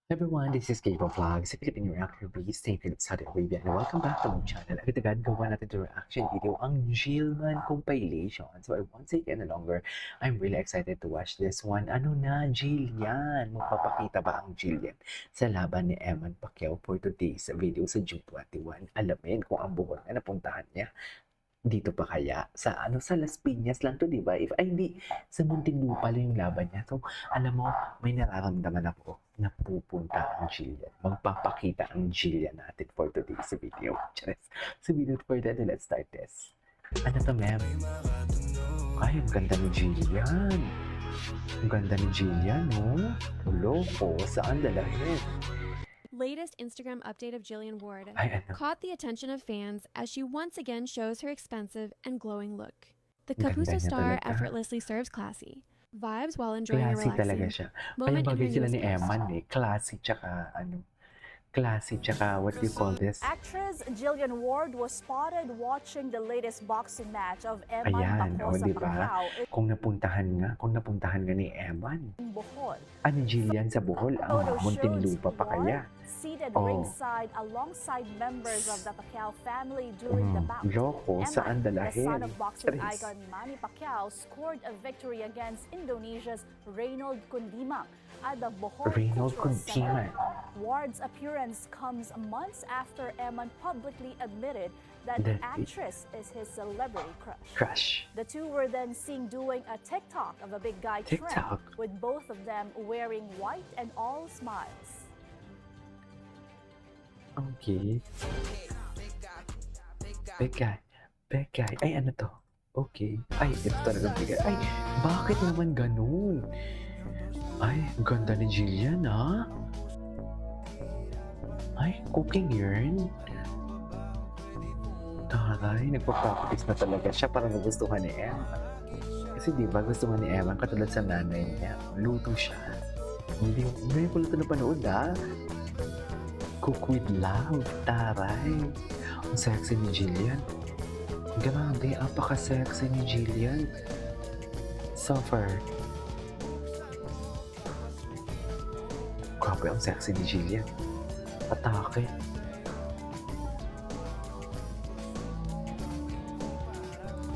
Everyone, this is Gabriel Vlogs, a Filipino reactor based in Saudi Arabia, and welcome back to my channel. Agad-agad gawa natin the reaction video ang Jillman compilation. So I won't take any longer. I'm really excited to watch this one. Ano na, Jillian? Magpapakita ba ang Jillian sa laban ni Eman Pacquiao for today's video sa June 21? Alamin kung ang buhol na napuntahan niya dito pa kaya sa sa Las Piñas lang to, di ba? If ay hindi, sa Muntinlupa lang yung laban niya. So, alam mo, may nararamdaman ako na pupunta ang Jillian. Magpapakita ang Jillian natin for today's video. Charis. So, without further ado, let's start this. Ano to, ma'am? Ay, ang ganda ni Jillian. Ang ganda ni Jillian, no? Loko, saan dalahin? Latest Instagram update of Jillian Ward Ay, ano? caught the attention of fans as she once again shows her expensive and glowing look. The Ganda Kapuso niya star talaga. effortlessly serves classy vibes while enjoying a Classy talaga relaxing siya. Kaya moment in bagay her sila newest ni post. Eman eh. Classy tsaka what do you call this? Actress Jillian Ward was spotted watching the latest boxing match of Eman Ayan, o Bacosa diba? Pacquiao Kung napuntahan nga ni Eman. in Bohol. Ano Jillian sa Bohol? Photo Ang Muntinlupa shows pa kaya? Ward seated Oh. ringside alongside members of the Pacquiao family during the bout. Loko, saan Eman, the dalahin? son of boxing Charis. icon Manny Pacquiao, scored a victory against Indonesia's Reynold Kundimang at the Bohol Reynold Cultural Center. Kundimang. Ward's appearance comes months after Eman publicly admitted that the actress is his celebrity crush. Crush. The two were then seen doing a TikTok of a big guy TikTok? trend, with both of them wearing white and all smiles. Okay. Big guy. Ay, ano to? Okay. Ay, ito talagang big guy. Ay, bakit naman ganun? Ay, ganda ni Jillian, ha? Ay, cooking yarn. Taray, nagpa-practice na talaga siya para magustuhan ni Eman. Kasi di ba gustuhan ni Eman katulad sa nanay niya. Luto siya. Hindi ko luto na panood, ha? Cook with love. Taray. Ang sexy ni Jillian. Grabe, apaka-sexy ni Jillian. Suffer. Grabe, ang sexy ni Jillian. Atake.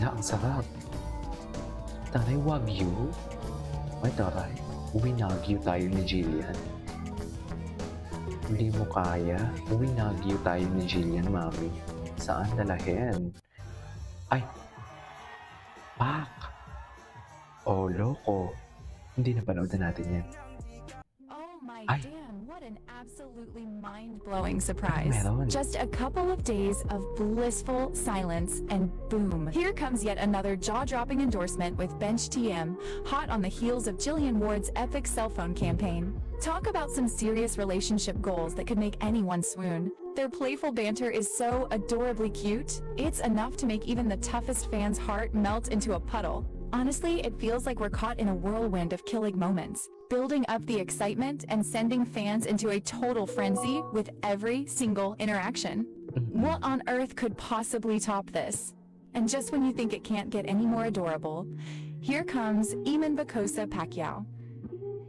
Na, ang sarap. Taray, wagyu. Ay, taray. Winagyu tayo ni Jillian. Hindi mo kaya. Winagyu tayo ni Jillian, mami. Saan dalahin? Ay! Pak! Oh, loko. Hindi na panood na natin yan. Oh my Ay. damn, what an absolutely mind-blowing surprise. Meron. Just a couple of days of blissful silence and boom. Here comes yet another jaw-dropping endorsement with Bench TM, hot on the heels of Jillian Ward's epic cell phone campaign. Talk about some serious relationship goals that could make anyone swoon. Their playful banter is so adorably cute, it's enough to make even the toughest fan's heart melt into a puddle. Honestly, it feels like we're caught in a whirlwind of killing moments, building up the excitement and sending fans into a total frenzy with every single interaction. What on earth could possibly top this? And just when you think it can't get any more adorable, here comes Eman Bacosa Pacquiao.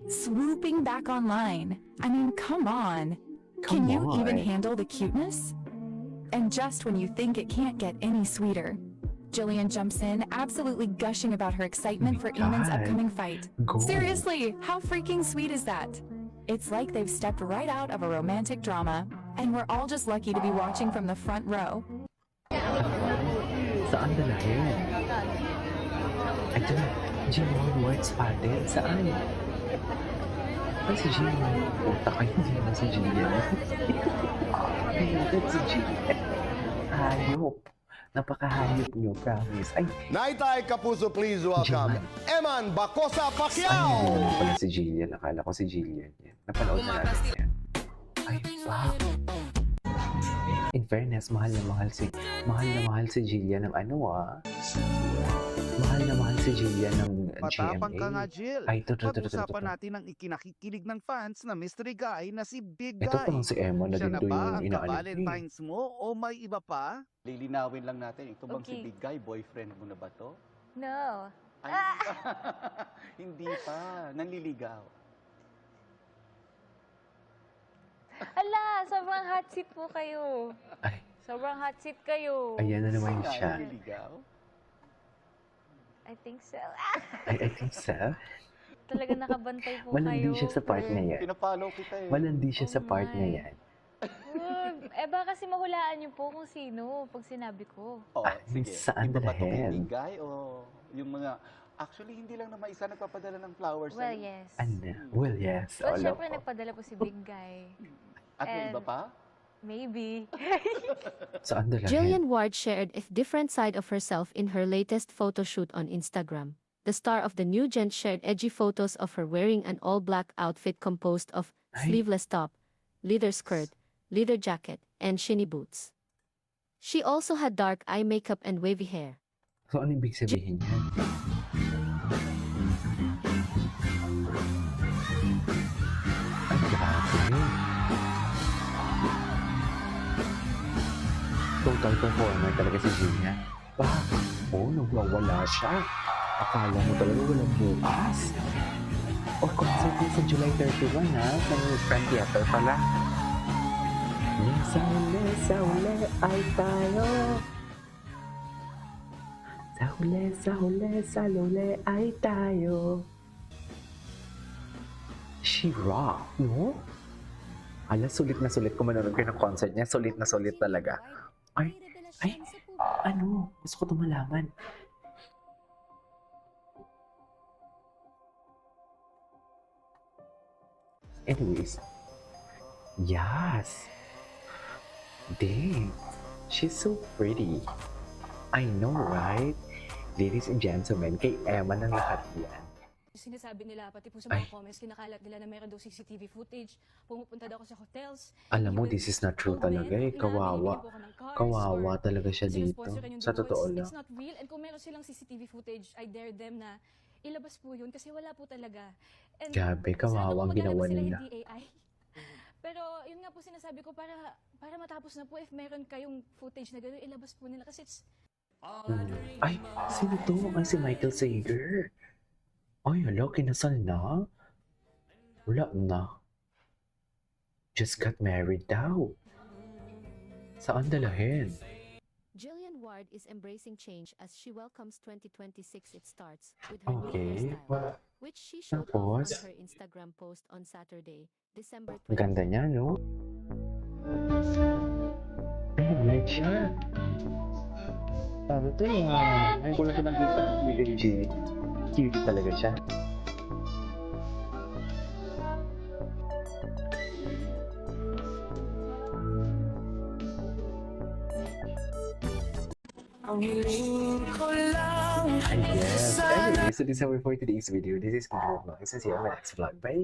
Swooping back online. I mean, come on. Can you even handle the cuteness? And just when you think it can't get any sweeter, Jillian jumps in, absolutely gushing about her excitement for Eamon's God. upcoming fight. Go. Seriously, how freaking sweet is that? It's like they've stepped right out of a romantic drama, and we're all just lucky to be watching from the front row. Saan dalahin? Ito na. Jillian Ward spotted. Saan? Ay, si Jillian. Puta kayo, hindi na si Jillian. Hindi si Jillian. Hayop. Napakahayop niyo, promise. Ay, Naitay Kapuso, please welcome Eman Bacosa ay, Pacquiao! hindi naman pala si Jillian. Akala ko si Jillian yan. Napanood na natin yan. Ay, pak. In fairness, mahal na mahal si Jillian ng ano, Mahal na mahal si Jillian ng Matapang ka nga, GMA. Jill. Ay, ito. Pag-usapan natin ang ikinakikilig ng fans na mystery guy na si Big Ito Guy. pa lang si Emma na Siya din na to ba yung ang inaalit niya. ka-Valentine's mo o may iba pa? Lilinawin lang natin, ito bang si Okay. Big Guy, boyfriend mo na ba to? No. Ay, hindi pa. Nanliligaw. sobrang hot seat po kayo. Ay, Sobrang hot seat kayo. ayan na naman Kaya siya. nililigaw. I think so. I think so. Talaga nakabantay po Malandi kayo. siya sa part na yan. Pinapollow kita eh. Malandi siya sa Oh part na my. yan. Baka kasi mahulaan niyo po kung sino pag sinabi ko. Oh, Ah, sige. saan Iba ba ito dalahin? bigay o yung mga... Actually, hindi lang naman isa nagpapadala ng flowers Well, sa'yo. yes. Ano? Well, yes. Well, All syempre of nagpadala po si Big Guy. At may iba and- pa? Maybe. Saan dalahin? Jillian Ward shared a different side of herself in her latest photo shoot on Instagram. The star of the new gent shared edgy photos of her wearing an all-black outfit composed of Ay. sleeveless top, leather skirt, leather jacket, and shinny boots. She also had dark eye makeup and wavy hair. So, ano ibig sabihin yan? Ay, grabe. Total performer talaga si Gina. Nagwawala siya. Akala mo talaga walang bukas. O, concert niya sa July 31, ha? Sa New Friend Theater pala. Sa uli ay tayo. Sa uli ay tayo. She rock, no? Ala, sulit na sulit ko manonood kayo ng concert niya. Sulit na sulit talaga. Ay, ano? Gusto ko ito malaman. Anyways. Yes. Dang. She's so pretty. I know, right? Ladies and gentlemen, kay Emma ng lahat yan. Sinasabi nila, pati po sa Ay. mga comments, kinakalat nila na mayroon daw CCTV footage. Pumupunta daw ako sa hotels. Alam mo, Even this is not true comment, talaga eh. Kawawa. binibigyan po ako ng cars Kawawa or talaga siya dito. sinusponsor yung Sa dugo. totoo lang. It's not real. And kung meron silang CCTV footage, I dare them na ilabas po yun kasi wala po talaga. And Grabe, sana kawawa po ang maghanap ginawa sila nila. hindi AI. Pero yun nga po sinasabi ko, para matapos na po, if meron kayong footage na gano'n, ilabas po nila kasi it's Ay, sino to? Ay, si Michael Sager. Ay, hala, kinasal na? Wala na. Just got married daw. Saan dalahin? Jillian Ward is embracing change as she welcomes 2026 it starts with her new Okay. hairstyle, which she showed off Tapos? on her Instagram post on Saturday, December Ang ganda 20. niya, no? Ay, like siya. Sabi ito Ay, kulang ko nakita. Cute talaga siya. Yes. Anyway, so this is our for today's video. This is Control Vlogs. See you on my next vlog. Bye!